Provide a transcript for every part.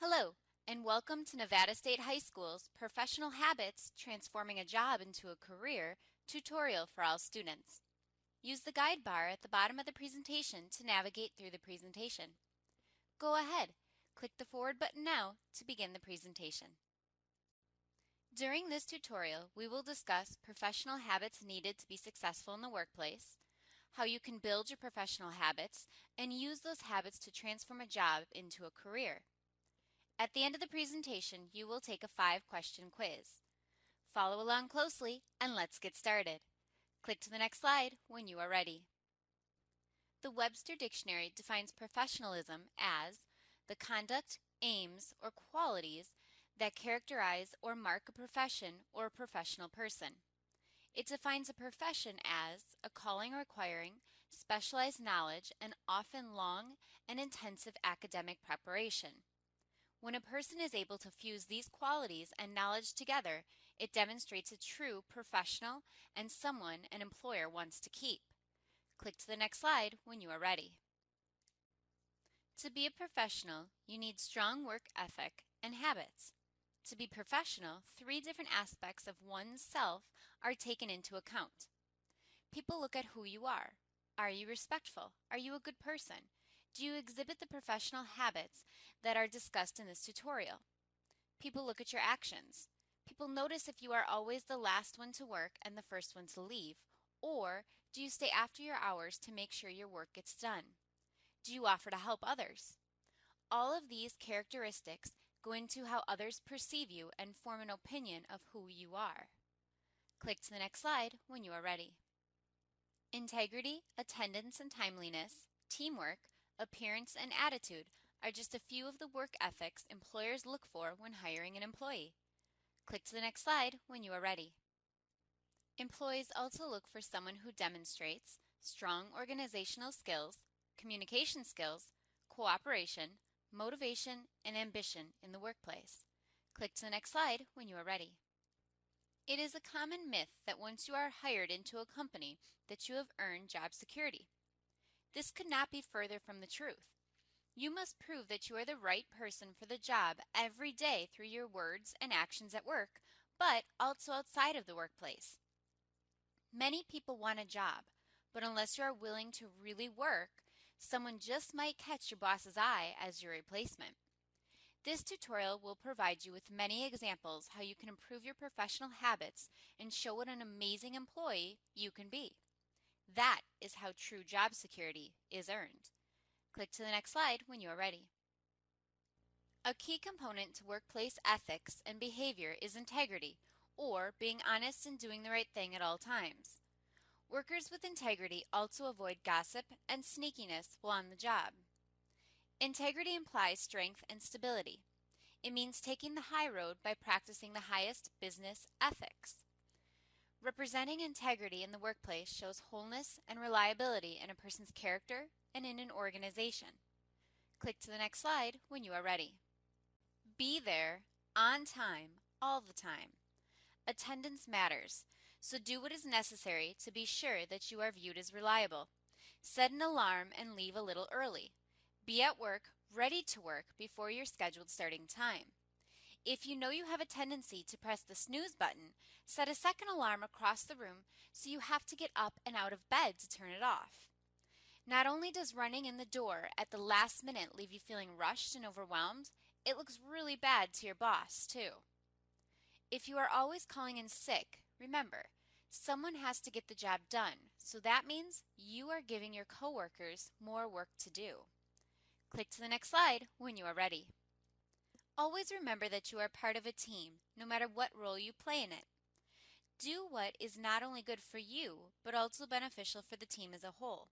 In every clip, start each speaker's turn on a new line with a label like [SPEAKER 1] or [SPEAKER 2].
[SPEAKER 1] Hello, and welcome to Nevada State High School's Professional Habits Transforming a Job into a Career tutorial for all students. Use the guide bar at the bottom of the presentation to navigate through the presentation. Go ahead, click the forward button now to begin the presentation. During this tutorial, we will discuss professional habits needed to be successful in the workplace, how you can build your professional habits, and use those habits to transform a job into a career. At the end of the presentation, you will take a 5-question quiz. Follow along closely and let's get started. Click to the next slide when you are ready. The Webster Dictionary defines professionalism as the conduct, aims, or qualities that characterize or mark a profession or a professional person. It defines a profession as a calling requiring specialized knowledge and often long and intensive academic preparation. When a person is able to fuse these qualities and knowledge together, it demonstrates a true professional and someone an employer wants to keep. Click to the next slide when you are ready. To be a professional, you need strong work ethic and habits. To be professional, 3 different aspects of one's self are taken into account. People look at who you are. Are you respectful? Are you a good person? Do you exhibit the professional habits that are discussed in this tutorial? People look at your actions. People notice if you are always the last one to work and the first one to leave, or do you stay after your hours to make sure your work gets done? Do you offer to help others? All of these characteristics go into how others perceive you and form an opinion of who you are. Click to the next slide when you are ready. Integrity, attendance and timeliness, teamwork, appearance, and attitude are just a few of the work ethics employers look for when hiring an employee. Click to the next slide when you are ready. Employees also look for someone who demonstrates strong organizational skills, communication skills, cooperation, motivation, and ambition in the workplace. Click to the next slide when you are ready. It is a common myth that once you are hired into a company that you have earned job security. This could not be further from the truth. You must prove that you are the right person for the job every day through your words and actions at work, but also outside of the workplace. Many people want a job, but unless you are willing to really work, someone just might catch your boss's eye as your replacement. This tutorial will provide you with many examples how you can improve your professional habits and show what an amazing employee you can be. That is how true job security is earned. Click to the next slide when you are ready. A key component to workplace ethics and behavior is integrity, or being honest and doing the right thing at all times. Workers with integrity also avoid gossip and sneakiness while on the job. Integrity implies strength and stability. It means taking the high road by practicing the highest business ethics. Representing integrity in the workplace shows wholeness and reliability in a person's character and in an organization. Click to the next slide when you are ready. Be there, on time, all the time. Attendance matters, so do what is necessary to be sure that you are viewed as reliable. Set an alarm and leave a little early. Be at work, ready to work before your scheduled starting time. If you know you have a tendency to press the snooze button, set a second alarm across the room so you have to get up and out of bed to turn it off. Not only does running in the door at the last minute leave you feeling rushed and overwhelmed, it looks really bad to your boss, too. If you are always calling in sick, remember, someone has to get the job done, so that means you are giving your coworkers more work to do. Click to the next slide when you are ready. Always remember that you are part of a team, no matter what role you play in it. Do what is not only good for you, but also beneficial for the team as a whole.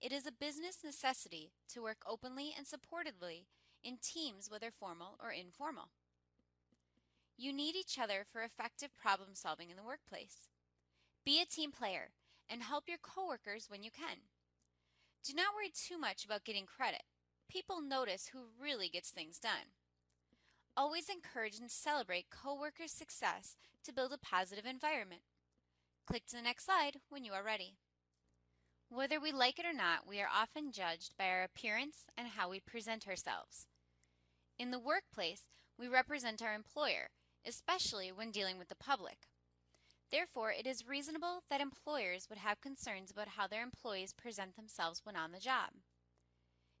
[SPEAKER 1] It is a business necessity to work openly and supportively in teams, whether formal or informal. You need each other for effective problem solving in the workplace. Be a team player and help your coworkers when you can. Do not worry too much about getting credit. People notice who really gets things done. Always encourage and celebrate coworkers' success to build a positive environment. Click to the next slide when you are ready. Whether we like it or not, we are often judged by our appearance and how we present ourselves. In the workplace, we represent our employer, especially when dealing with the public. Therefore, it is reasonable that employers would have concerns about how their employees present themselves when on the job.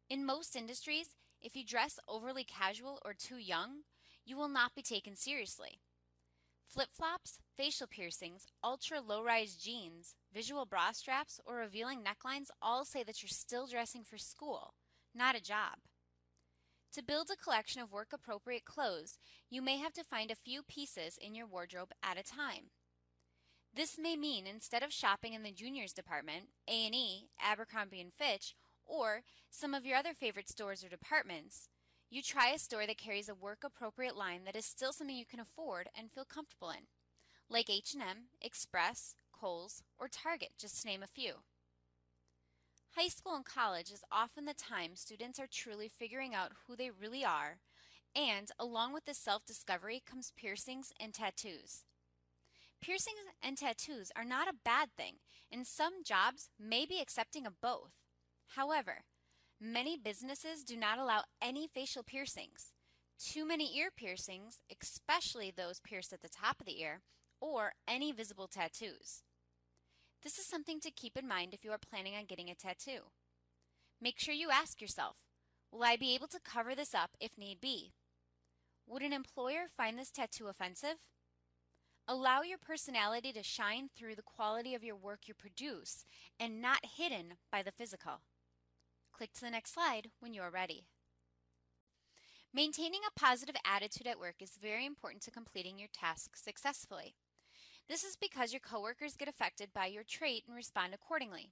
[SPEAKER 1] In most industries, if you dress overly casual or too young, you will not be taken seriously. Flip-flops, facial piercings, ultra-low-rise jeans, visual bra straps, or revealing necklines all say that you're still dressing for school, not a job. To build a collection of work-appropriate clothes, you may have to find a few pieces in your wardrobe at a time. This may mean instead of shopping in the juniors department, A&E, Abercrombie & Fitch, or some of your other favorite stores or departments, you try a store that carries a work-appropriate line that is still something you can afford and feel comfortable in, like H&M, Express, Kohl's, or Target, just to name a few. High school and college is often the time students are truly figuring out who they really are, and along with this self-discovery comes piercings and tattoos. Piercings and tattoos are not a bad thing, and some jobs may be accepting of both. However, many businesses do not allow any facial piercings, too many ear piercings, especially those pierced at the top of the ear, or any visible tattoos. This is something to keep in mind if you are planning on getting a tattoo. Make sure you ask yourself, will I be able to cover this up if need be? Would an employer find this tattoo offensive? Allow your personality to shine through the quality of your work you produce and not hidden by the physical. Click to the next slide when you are ready. Maintaining a positive attitude at work is very important to completing your tasks successfully. This is because your coworkers get affected by your trait and respond accordingly.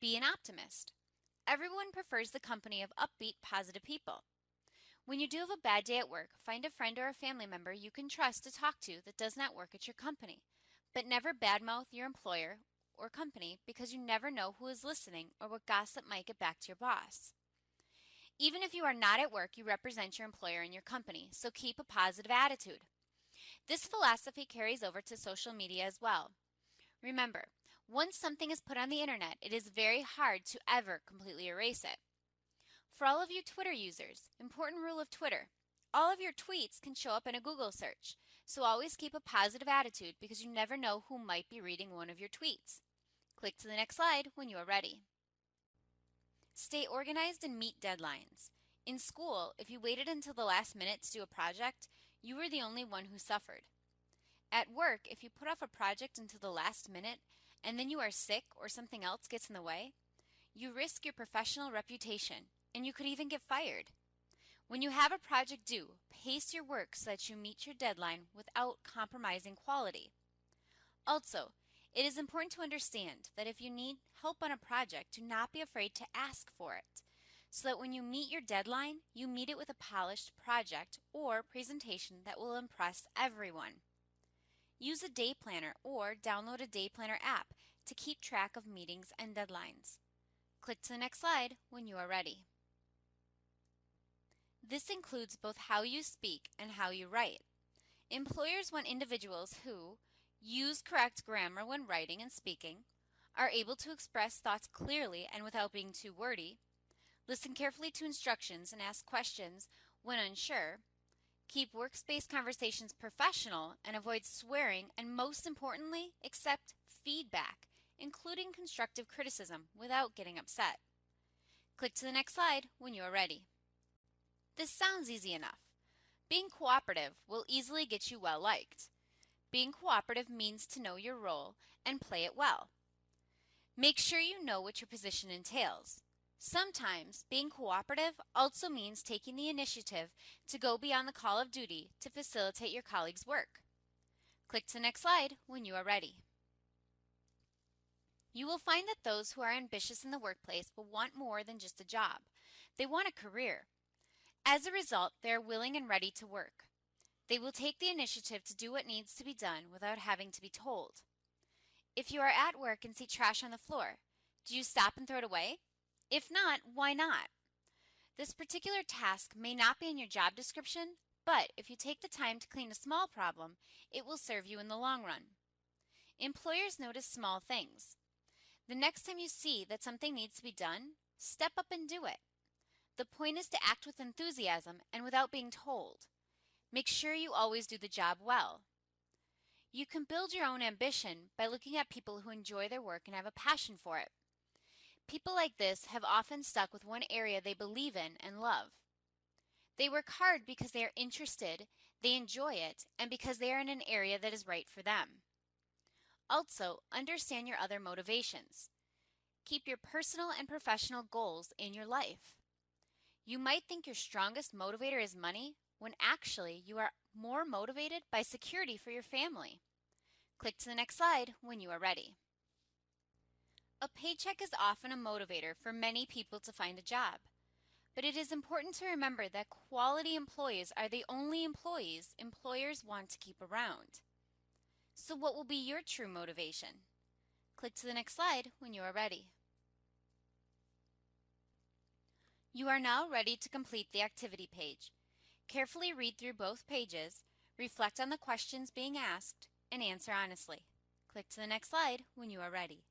[SPEAKER 1] Be an optimist. Everyone prefers the company of upbeat, positive people. When you do have a bad day at work, find a friend or a family member you can trust to talk to that does not work at your company, but never badmouth your employer or company because you never know who is listening or what gossip might get back to your boss. Even if you are not at work, you represent your employer and your company, so keep a positive attitude. This philosophy carries over to social media as well. Remember, once something is put on the internet, it is very hard to ever completely erase it. For all of you Twitter users, important rule of Twitter, all of your tweets can show up in a Google search, so always keep a positive attitude because you never know who might be reading one of your tweets. Click to the next slide when you are ready. Stay organized and meet deadlines. In school, if you waited until the last minute to do a project, you were the only one who suffered. At work, if you put off a project until the last minute and then you are sick or something else gets in the way, you risk your professional reputation and you could even get fired. When you have a project due, pace your work so that you meet your deadline without compromising quality. Also, it is important to understand that if you need help on a project, do not be afraid to ask for it, so that when you meet your deadline, you meet it with a polished project or presentation that will impress everyone. Use a day planner or download a day planner app to keep track of meetings and deadlines. Click to the next slide when you are ready. This includes both how you speak and how you write. Employers want individuals who use correct grammar when writing and speaking, are able to express thoughts clearly and without being too wordy, listen carefully to instructions and ask questions when unsure, keep workspace conversations professional and avoid swearing, and most importantly, accept feedback, including constructive criticism, without getting upset. Click to the next slide when you are ready. This sounds easy enough. Being cooperative will easily get you well liked. Being cooperative means to know your role and play it well. Make sure you know what your position entails. Sometimes being cooperative also means taking the initiative to go beyond the call of duty to facilitate your colleagues' work. Click to the next slide when you are ready. You will find that those who are ambitious in the workplace will want more than just a job. They want a career. As a result, they are willing and ready to work. They will take the initiative to do what needs to be done without having to be told. If you are at work and see trash on the floor, do you stop and throw it away? If not, why not? This particular task may not be in your job description, but if you take the time to clean a small problem, it will serve you in the long run. Employers notice small things. The next time you see that something needs to be done, step up and do it. The point is to act with enthusiasm and without being told. Make sure you always do the job well. You can build your own ambition by looking at people who enjoy their work and have a passion for it. People like this have often stuck with one area they believe in and love. They work hard because they are interested, they enjoy it, and because they are in an area that is right for them. Also, understand your other motivations. Keep your personal and professional goals in your life. You might think your strongest motivator is money, when actually you are more motivated by security for your family. Click to the next slide when you are ready. A paycheck is often a motivator for many people to find a job. But it is important to remember that quality employees are the only employees employers want to keep around. So what will be your true motivation? Click to the next slide when you are ready. You are now ready to complete the activity page. Carefully read through both pages, reflect on the questions being asked, and answer honestly. Click to the next slide when you are ready.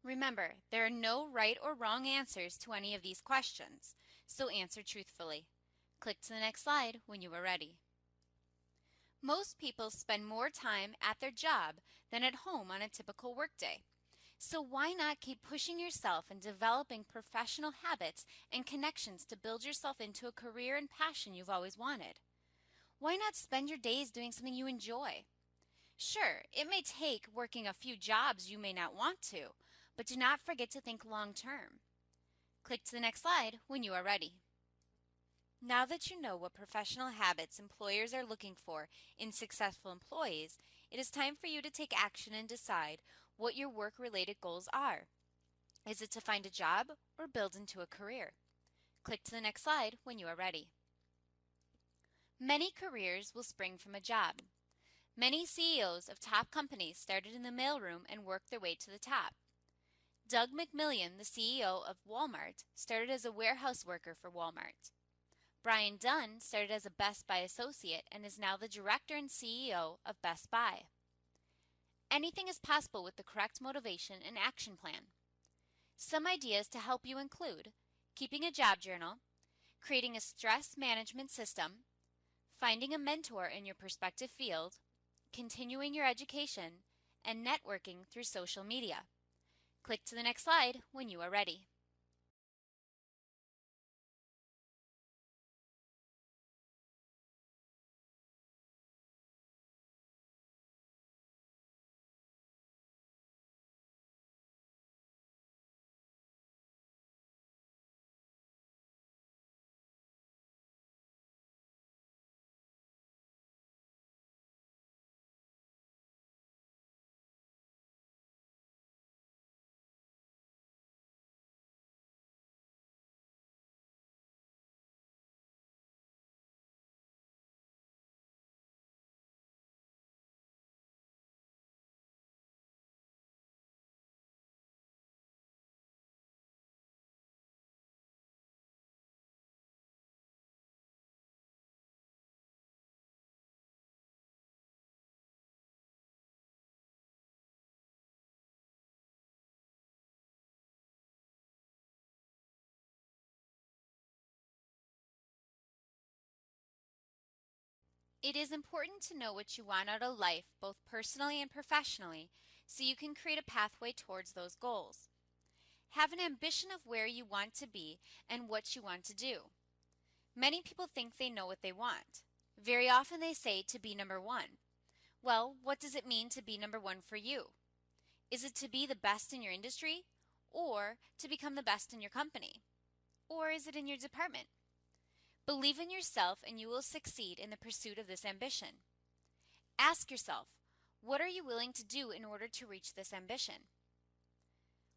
[SPEAKER 1] Remember, there are no right or wrong answers to any of these questions, so answer truthfully. Click to the next slide when you are ready. Most people spend more time at their job than at home on a typical workday. So why not keep pushing yourself and developing professional habits and connections to build yourself into a career and passion you've always wanted? Why not spend your days doing something you enjoy? Sure, it may take working a few jobs you may not want to, but do not forget to think long term. Click to the next slide when you are ready. Now that you know what professional habits employers are looking for in successful employees, it is time for you to take action and decide what your work-related goals are. Is it to find a job or build into a career? Click to the next slide when you are ready. Many careers will spring from a job. Many CEOs of top companies started in the mailroom and worked their way to the top. Doug McMillon, the CEO of Walmart, started as a warehouse worker for Walmart. Brian Dunn started as a Best Buy associate and is now the director and CEO of Best Buy. Anything is possible with the correct motivation and action plan. Some ideas to help you include keeping a job journal, creating a stress management system, finding a mentor in your prospective field, continuing your education, and networking through social media. Click to the next slide when you are ready. It is important to know what you want out of life, both personally and professionally, so you can create a pathway towards those goals. Have an ambition of where you want to be and what you want to do. Many people think they know what they want. Very often they say to be number one. Well, what does it mean to be number one for you? Is it to be the best in your industry? Or to become the best in your company? Or is it in your department? Believe in yourself and you will succeed in the pursuit of this ambition. Ask yourself, what are you willing to do in order to reach this ambition?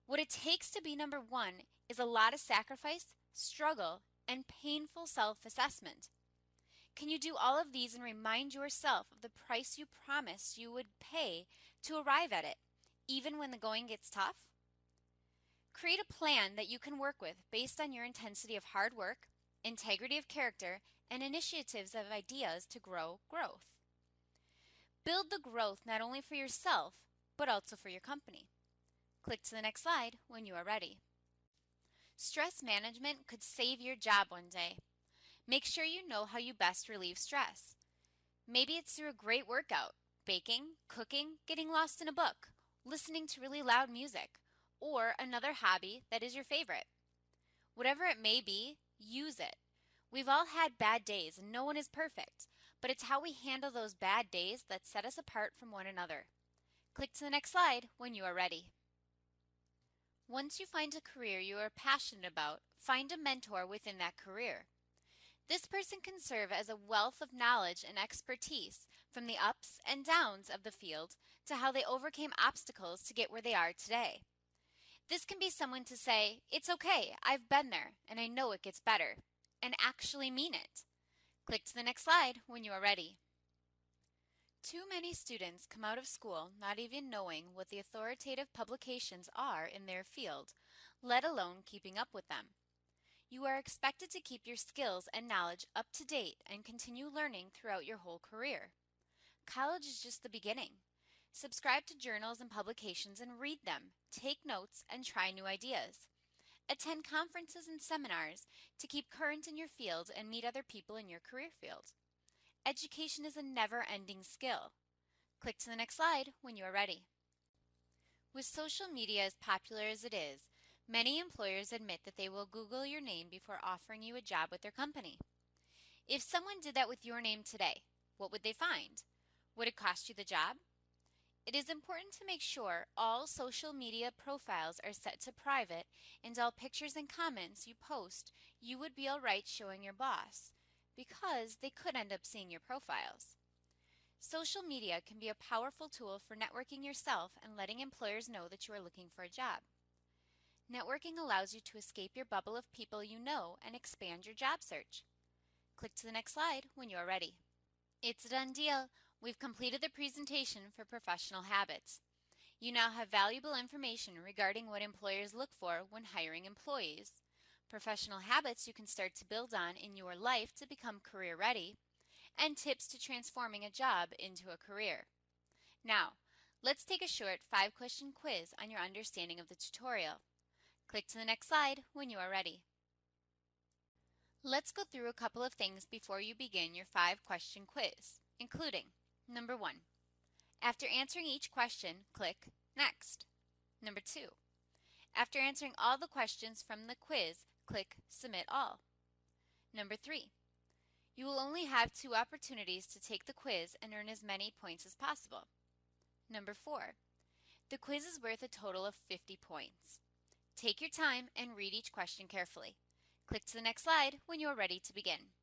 [SPEAKER 1] What it takes to be number one is a lot of sacrifice, struggle, and painful self-assessment. Can you do all of these and remind yourself of the price you promised you would pay to arrive at it, even when the going gets tough? Create a plan that you can work with based on your intensity of hard work, integrity of character, and initiatives of ideas to grow growth. Build the growth not only for yourself, but also for your company. Click to the next slide when you are ready. Stress management could save your job one day. Make sure you know how you best relieve stress. Maybe it's through a great workout, baking, cooking, getting lost in a book, listening to really loud music, or another hobby that is your favorite. Whatever it may be, use it. We've all had bad days and no one is perfect, but it's how we handle those bad days that set us apart from one another. Click to the next slide when you are ready. Once you find a career you are passionate about, find a mentor within that career. This person can serve as a wealth of knowledge and expertise from the ups and downs of the field to how they overcame obstacles to get where they are today. This can be someone to say, "It's okay, I've been there, and I know it gets better," and actually mean it. Click to the next slide when you are ready. Too many students come out of school not even knowing what the authoritative publications are in their field, let alone keeping up with them. You are expected to keep your skills and knowledge up to date and continue learning throughout your whole career. College is just the beginning. Subscribe to journals and publications and read them, take notes, and try new ideas. Attend conferences and seminars to keep current in your field and meet other people in your career field. Education is a never-ending skill. Click to the next slide when you are ready. With social media as popular as it is, many employers admit that they will Google your name before offering you a job with their company. If someone did that with your name today, what would they find? Would it cost you the job? It is important to make sure all social media profiles are set to private and all pictures and comments you post you would be alright showing your boss, because they could end up seeing your profiles. Social media can be a powerful tool for networking yourself and letting employers know that you are looking for a job. Networking allows you to escape your bubble of people you know and expand your job search. Click to the next slide when you are ready. It's a done deal. We've completed the presentation for professional habits. You now have valuable information regarding what employers look for when hiring employees, professional habits you can start to build on in your life to become career ready, and tips to transforming a job into a career. Now, let's take a short 5-question quiz on your understanding of the tutorial. Click to the next slide when you are ready. Let's go through a couple of things before you begin your 5-question quiz, including number 1. After answering each question, click Next. Number 2. After answering all the questions from the quiz, click Submit All. Number 3. You will only have 2 opportunities to take the quiz and earn as many points as possible. Number 4. The quiz is worth a total of 50 points. Take your time and read each question carefully. Click to the next slide when you are ready to begin.